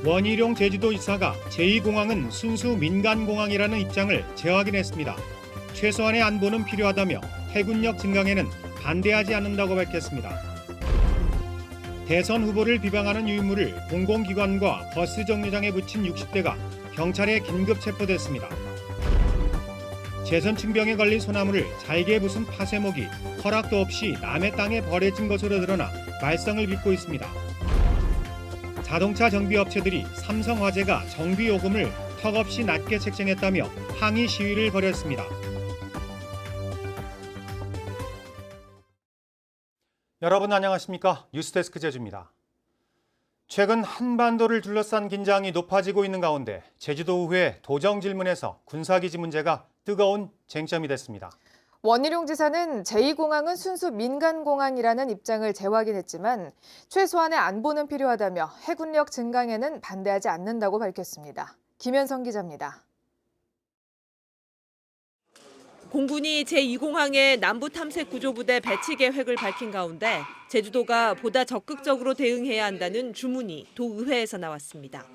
원희룡 제주도지사가 제2공항은 순수 민간공항이라는 입장을 재확인했습니다. 최소한의 안보는 필요하다며 해군력 증강에는 반대하지 않는다고 밝혔습니다. 대선 후보를 비방하는 유인물을 공공기관과 버스 정류장에 붙인 60대가 경찰에 긴급 체포됐습니다. 재선 층병에 걸린 소나무를 잘게 부순 파쇄목이 허락도 없이 남의 땅에 버려진 것으로 드러나 말썽을 빚고 있습니다. 자동차 정비업체들이 삼성화재가 정비요금을 턱없이 낮게 책정했다며 항의 시위를 벌였습니다. 여러분 안녕하십니까? 뉴스데스크 제주입니다. 최근 한반도를 둘러싼 긴장이 높아지고 있는 가운데 제주도의회 도정질문에서 군사기지 문제가 뜨거운 쟁점이 됐습니다. 원희룡 지사는 제2공항은 순수 민간공항이라는 입장을 재확인했지만 최소한의 안보는 필요하다며 해군력 증강에는 반대하지 않는다고 밝혔습니다. 김현성 기자입니다. 공군이 제2공항의 남부탐색구조부대 배치 계획을 밝힌 가운데 제주도가 보다 적극적으로 대응해야 한다는 주문이 도의회에서 나왔습니다.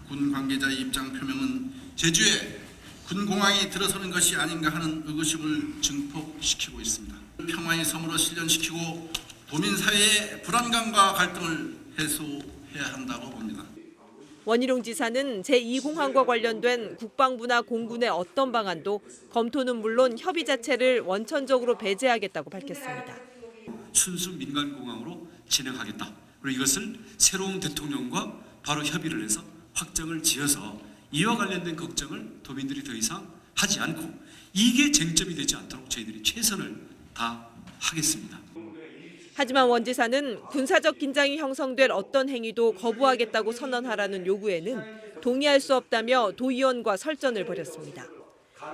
군 관계자의 입장 표명은 제주에 군공항이 들어서는 것이 아닌가 하는 의구심을 증폭시키고 있습니다. 평화의 섬으로 실현시키고 도민사회의 불안감과 갈등을 해소해야 한다고 봅니다. 원희룡 지사는 제2공항과 관련된 국방부나 공군의 어떤 방안도 검토는 물론 협의 자체를 원천적으로 배제하겠다고 밝혔습니다. 순수 민간공항으로 진행하겠다. 그리고 이것을 새로운 대통령과 바로 협의를 해서 확정을 지어서 이와 관련된 걱정을 도민들이 더 이상 하지 않고 이게 쟁점이 되지 않도록 저희들이 최선을 다하겠습니다. 하지만 원 지사는 군사적 긴장이 형성될 어떤 행위도 거부하겠다고 선언하라는 요구에는 동의할 수 없다며 도의원과 설전을 벌였습니다.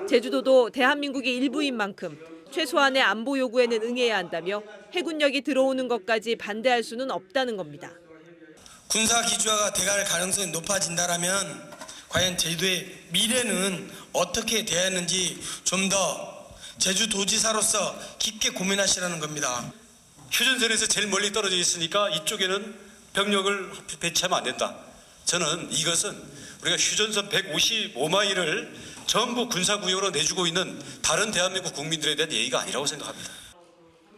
제주도도 대한민국의 일부인 만큼 최소한의 안보 요구에는 응해야 한다며 해군력이 들어오는 것까지 반대할 수는 없다는 겁니다. 군사 기지화가 돼갈 가능성이 높아진다라면 과연 제주도의 미래는 어떻게 돼야 하는지 좀 더 제주도지사로서 깊게 고민하시라는 겁니다. 휴전선에서 제일 멀리 떨어져 있으니까 이쪽에는 병력을 배치하면 안 된다. 저는 이것은 우리가 휴전선 155마일을 전부 군사구역으로 내주고 있는 다른 대한민국 국민들에 대한 예의가 아니라고 생각합니다.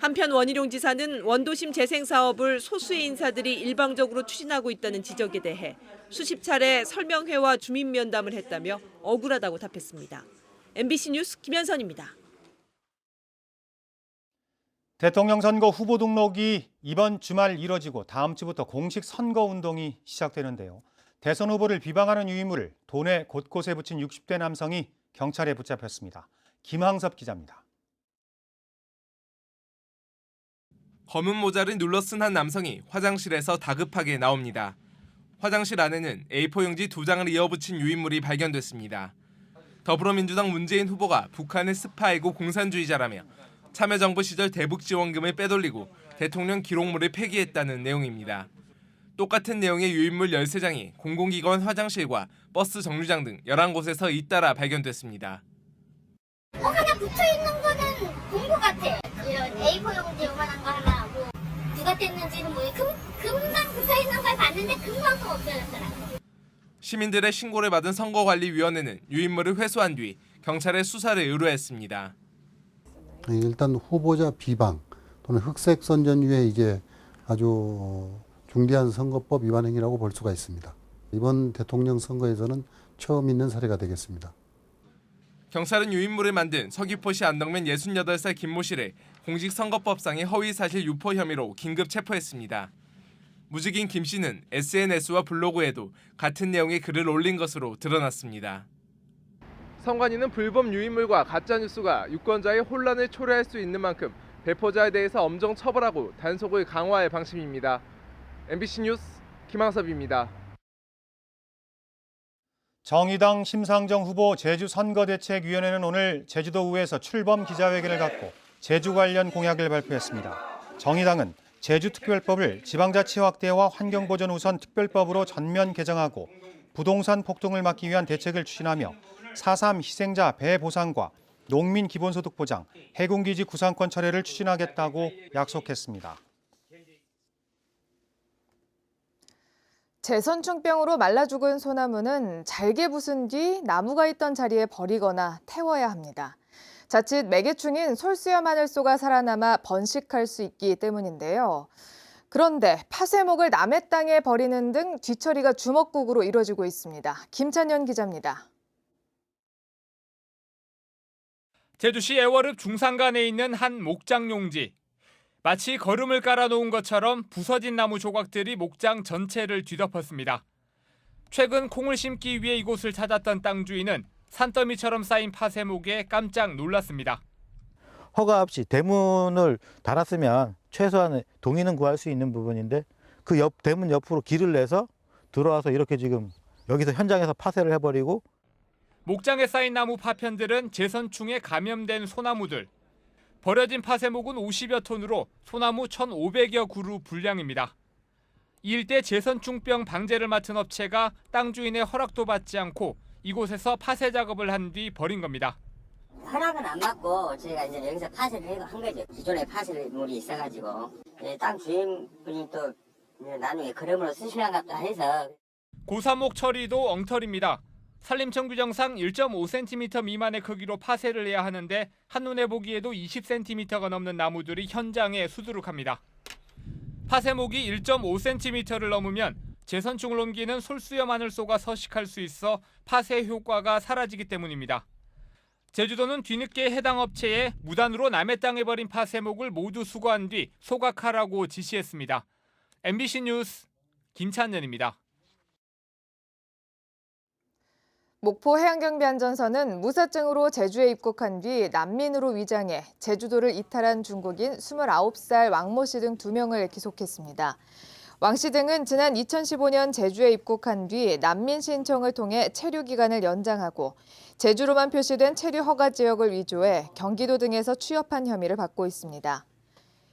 한편 원희룡 지사는 원도심 재생 사업을 소수의 인사들이 일방적으로 추진하고 있다는 지적에 대해 수십 차례 설명회와 주민 면담을 했다며 억울하다고 답했습니다. MBC 뉴스 김현선입니다. 대통령 선거 후보 등록이 이번 주말 이뤄지고 다음 주부터 공식 선거 운동이 시작되는데요. 대선 후보를 비방하는 유인물을 도내 곳곳에 붙인 60대 남성이 경찰에 붙잡혔습니다. 김항섭 기자입니다. 검은 모자를 눌러 쓴 한 남성이 화장실에서 다급하게 나옵니다. 화장실 안에는 A4 용지 2장을 이어붙인 유인물이 발견됐습니다. 더불어민주당 문재인 후보가 북한의 스파이고 공산주의자라며 참여정부 시절 대북 지원금을 빼돌리고 대통령 기록물을 폐기했다는 내용입니다. 똑같은 내용의 유인물 13장이 공공기관 화장실과 버스 정류장 등 11곳에서 잇따라 발견됐습니다. 하나 붙어있는 거는 본 것 같아. 이런 A4 용지 요만한 거 하나 하고 누가 뗐는지는 금방 붙어있는 걸 봤는데 금방 또 없어졌더라고요. 시민들의 신고를 받은 선거관리위원회는 유인물을 회수한 뒤 경찰에 수사를 의뢰했습니다. 일단 후보자 비방 또는 흑색 선전 위에 이제 아주 중대한 선거법 위반 행위라고 볼 수가 있습니다. 이번 대통령 선거에서는 처음 있는 사례가 되겠습니다. 경찰은 유인물을 만든 서귀포시 안덕면 68살 김모 씨를 공직선거법상의 허위사실 유포 혐의로 긴급 체포했습니다. 무직인 김 씨는 SNS와 블로그에도 같은 내용의 글을 올린 것으로 드러났습니다. 선관위는 불법 유인물과 가짜뉴스가 유권자의 혼란을 초래할 수 있는 만큼 배포자에 대해서 엄정 처벌하고 단속을 강화할 방침입니다. MBC 뉴스 김항섭입니다. 정의당 심상정 후보 제주선거대책위원회는 오늘 제주도의회에서 출범 기자회견을 갖고 제주 관련 공약을 발표했습니다. 정의당은 제주특별법을 지방자치 확대와 환경보전 우선 특별법으로 전면 개정하고 부동산 폭등을 막기 위한 대책을 추진하며 4.3 희생자 배보상과 농민 기본소득 보장, 해군기지 구상권 철회를 추진하겠다고 약속했습니다. 제선충병으로 말라 죽은 소나무는 잘게 부순 뒤 나무가 있던 자리에 버리거나 태워야 합니다. 자칫 매개충인 솔수염 하늘소가 살아남아 번식할 수 있기 때문인데요. 그런데 파쇄목을 남의 땅에 버리는 등 뒤처리가 주먹국으로 이뤄지고 있습니다. 김찬현 기자입니다. 제주시 애월읍 중산간에 있는 한 목장 용지. 마치 거름을 깔아놓은 것처럼 부서진 나무 조각들이 목장 전체를 뒤덮었습니다. 최근 콩을 심기 위해 이곳을 찾았던 땅 주인은 산더미처럼 쌓인 파쇄목에 깜짝 놀랐습니다. 허가 없이 대문을 달았으면 최소한 동의는 구할 수 있는 부분인데 그 대문 옆으로 길을 내서 들어와서 이렇게 지금 여기서 현장에서 파쇄를 해버리고, 목장에 쌓인 나무 파편들은 제선충에 감염된 소나무들. 버려진 파쇄목은 50여 톤으로 소나무 1,500여 그루 분량입니다. 이 일대 제선충병 방제를 맡은 업체가 땅 주인의 허락도 받지 않고 이곳에서 파쇄 작업을 한 뒤 버린 겁니다. 허락은 안 받고 저희가 이제 여기서 파쇄를 한 거죠. 기존에 파쇄물이 있어가지고 땅 주인분이 또 나중에 그림으로 쓰시려고 해서. 고사목 처리도 엉터리입니다. 산림청 규정상 1.5cm 미만의 크기로 파쇄를 해야 하는데 한눈에 보기에도 20cm가 넘는 나무들이 현장에 수두룩합니다. 파쇄목이 1.5cm를 넘으면 제선충을 옮기는 솔수염 하늘소가 서식할 수 있어 파쇄 효과가 사라지기 때문입니다. 제주도는 뒤늦게 해당 업체에 무단으로 남의 땅에 버린 파쇄목을 모두 수거한 뒤 소각하라고 지시했습니다. MBC 뉴스 김찬현입니다. 목포 해양경비안전선은 무사증으로 제주에 입국한 뒤 난민으로 위장해 제주도를 이탈한 중국인 29살 왕모 씨 등 2명을 기소했습니다. 왕 씨 등은 지난 2015년 제주에 입국한 뒤 난민 신청을 통해 체류 기간을 연장하고 제주로만 표시된 체류 허가 지역을 위조해 경기도 등에서 취업한 혐의를 받고 있습니다.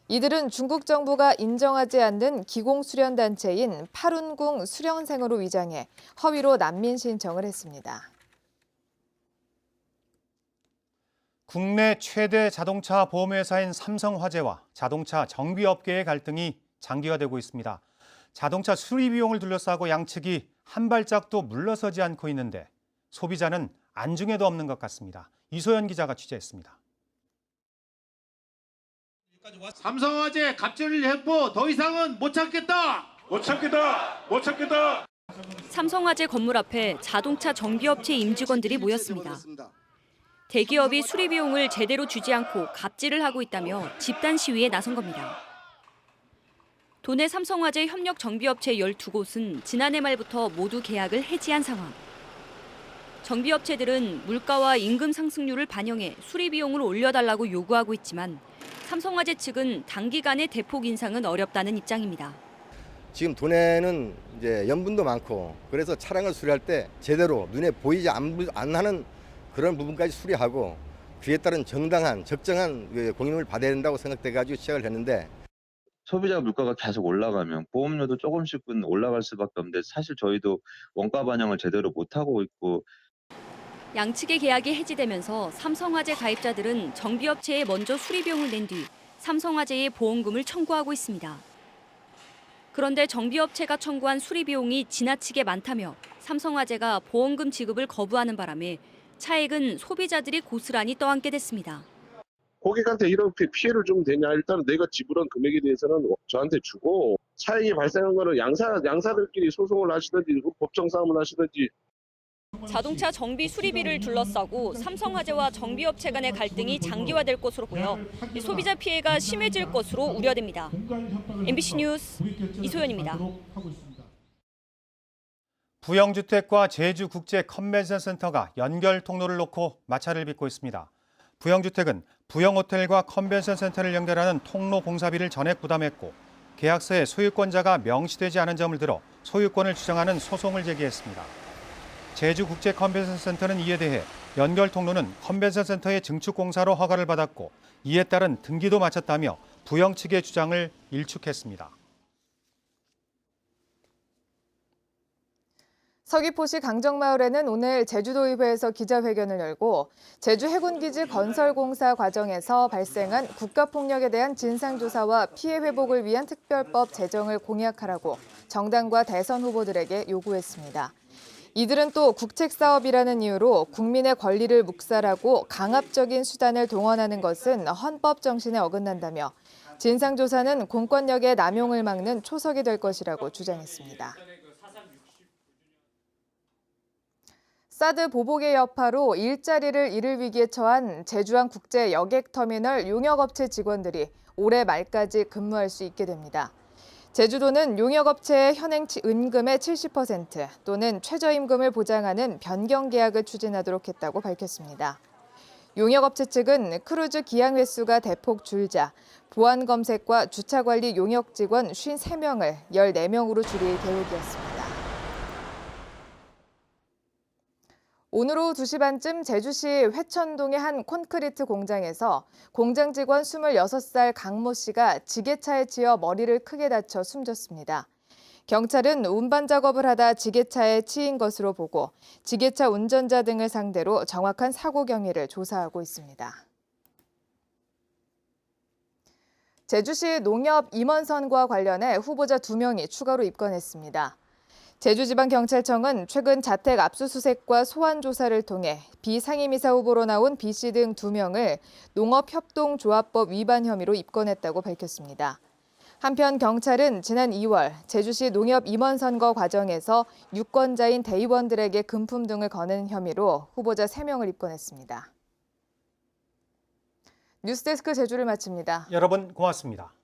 이들은 중국 정부가 인정하지 않는 기공 수련 단체인 파룬궁 수련생으로 위장해 허위로 난민 신청을 했습니다. 국내 최대 자동차 보험회사인 삼성화재와 자동차 정비업계의 갈등이 장기화되고 있습니다. 자동차 수리 비용을 둘러싸고 양측이 한 발짝도 물러서지 않고 있는데 소비자는 안중에도 없는 것 같습니다. 이소연 기자가 취재했습니다. 삼성화재 갑질 회포 더 이상은 못 참겠다. 삼성화재 건물 앞에 자동차 정비업체 임직원들이 모였습니다. 대기업이 수리 비용을 제대로 주지 않고 갑질을 하고 있다며 집단 시위에 나선 겁니다. 도내 삼성화재 협력 정비업체 12곳은 지난해 말부터 모두 계약을 해지한 상황. 정비업체들은 물가와 임금 상승률을 반영해 수리 비용을 올려달라고 요구하고 있지만 삼성화재 측은 단기간에 대폭 인상은 어렵다는 입장입니다. 지금 도내는 이제 염분도 많고 그래서 차량을 수리할 때 제대로 눈에 보이지 안 하는 그런 부분까지 수리하고 그에 따른 정당한 적정한 공임을 받아야 된다고 생각돼가지고 시작을 했는데, 소비자 물가가 계속 올라가면 보험료도 조금씩은 올라갈 수밖에 없는데 사실 저희도 원가 반영을 제대로 못하고 있고. 양측의 계약이 해지되면서 삼성화재 가입자들은 정비업체에 먼저 수리 비용을 낸 뒤 삼성화재에 보험금을 청구하고 있습니다. 그런데 정비업체가 청구한 수리 비용이 지나치게 많다며 삼성화재가 보험금 지급을 거부하는 바람에 차액은 소비자들이 고스란히 떠안게 됐습니다. 고객한테 이렇게 피해를 주면 되냐? 일단은 내가 지불한 금액에 대해서는 저한테 주고 차익이 발생한 거는 양사들끼리 소송을 하시든지 법정 싸움을 하시든지. 자동차 정비 수리비를 둘러싸고 삼성화재와 정비업체 간의 갈등이 장기화될 것으로 보여 소비자 피해가 심해질 것으로 우려됩니다. MBC 뉴스 이소연입니다. 부영주택과 제주국제컨벤션센터가 연결 통로를 놓고 마찰을 빚고 있습니다. 부영주택은 부영호텔과 컨벤션센터를 연결하는 통로 공사비를 전액 부담했고 계약서에 소유권자가 명시되지 않은 점을 들어 소유권을 주장하는 소송을 제기했습니다. 제주국제컨벤션센터는 이에 대해 연결 통로는 컨벤션센터의 증축 공사로 허가를 받았고 이에 따른 등기도 마쳤다며 부영 측의 주장을 일축했습니다. 서귀포시 강정마을에는 오늘 제주도의회에서 기자회견을 열고 제주 해군기지 건설공사 과정에서 발생한 국가폭력에 대한 진상조사와 피해 회복을 위한 특별법 제정을 공약하라고 정당과 대선 후보들에게 요구했습니다. 이들은 또 국책사업이라는 이유로 국민의 권리를 묵살하고 강압적인 수단을 동원하는 것은 헌법 정신에 어긋난다며 진상조사는 공권력의 남용을 막는 초석이 될 것이라고 주장했습니다. 사드 보복의 여파로 일자리를 잃을 위기에 처한 제주항 국제 여객터미널 용역업체 직원들이 올해 말까지 근무할 수 있게 됩니다. 제주도는 용역업체의 현행 은금의 70% 또는 최저임금을 보장하는 변경 계약을 추진하도록 했다고 밝혔습니다. 용역업체 측은 크루즈 기항 횟수가 대폭 줄자 보안 검색과 주차 관리 용역 직원 53명을 14명으로 줄일 계획이었습니다. 오늘 오후 2시 반쯤 제주시 회천동의 한 콘크리트 공장에서 공장 직원 26살 강모 씨가 지게차에 치여 머리를 크게 다쳐 숨졌습니다. 경찰은 운반 작업을 하다 지게차에 치인 것으로 보고 지게차 운전자 등을 상대로 정확한 사고 경위를 조사하고 있습니다. 제주시 농협 임원 선거와 관련해 후보자 2명이 추가로 입건했습니다. 제주지방경찰청은 최근 자택 압수수색과 소환 조사를 통해 비상임이사 후보로 나온 B씨 등 2명을 농업협동조합법 위반 혐의로 입건했다고 밝혔습니다. 한편 경찰은 지난 2월 제주시 농협 임원 선거 과정에서 유권자인 대의원들에게 금품 등을 거는 혐의로 후보자 3명을 입건했습니다. 뉴스데스크 제주를 마칩니다. 여러분 고맙습니다.